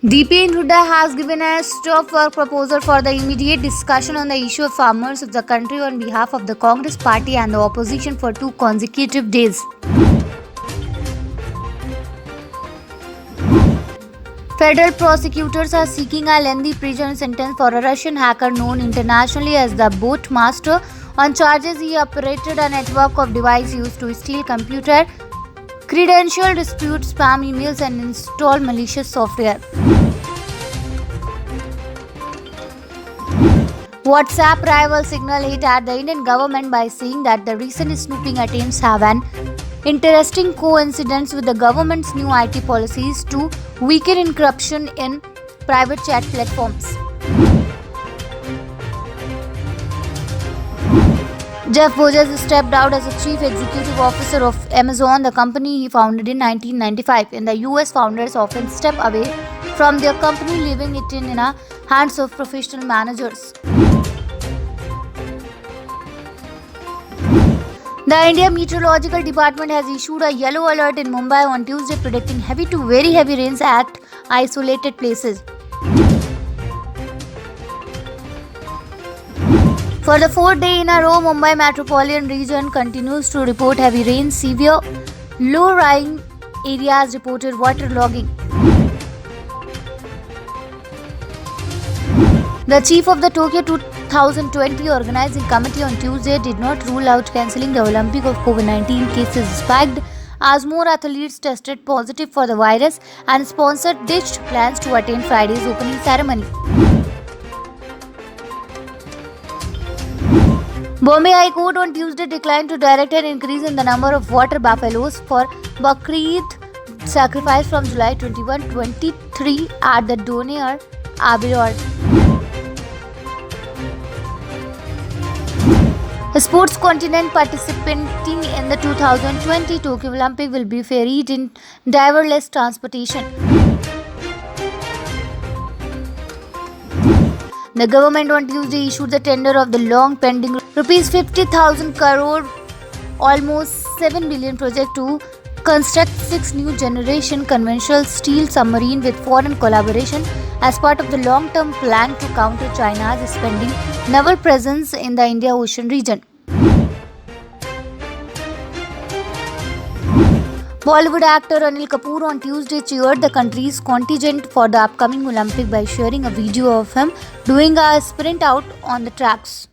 DPN Hooda has given a stop work proposal for the immediate discussion on the issue of farmers of the country on behalf of the Congress Party and the opposition for 2 consecutive days. Federal prosecutors are seeking a lengthy prison sentence for a Russian hacker known internationally as the Boat Master on charges he operated a network of devices used to steal computer credential, dispute spam emails and install malicious software. WhatsApp rival Signal hit at the Indian government by saying that the recent snooping attempts have an interesting coincidence with the government's new IT policies to weaken encryption in private chat platforms. Jeff Bezos stepped out as a chief executive officer of Amazon, the company he founded in 1995. In the US, founders often step away from their company, leaving it in the hands of professional managers. The India Meteorological Department has issued a yellow alert in Mumbai on Tuesday, predicting heavy to very heavy rains at isolated places. For the 4th day in a row, Mumbai metropolitan region continues to report heavy rain. Severe low-lying areas reported waterlogging. The chief of the Tokyo 2020 organizing committee on Tuesday did not rule out cancelling the Olympic of COVID-19 cases spiked as more athletes tested positive for the virus and sponsored ditched plans to attend Friday's opening ceremony. Bombay High Court on Tuesday declined to direct an increase in the number of water buffaloes for Bakrid sacrifice from July 21, 2023 at the Donair Abbey. Sports continent participating in the 2020 Tokyo Olympic will be ferried in driverless transportation. The government on Tuesday issued the tender of the long-pending rupees 50,000 crore, almost 7 billion project to construct 6 new generation conventional steel submarine with foreign collaboration as part of the long-term plan to counter China's expanding naval presence in the Indian Ocean region. Bollywood actor Anil Kapoor on Tuesday cheered the country's contingent for the upcoming Olympic by sharing a video of him doing a sprint out on the tracks.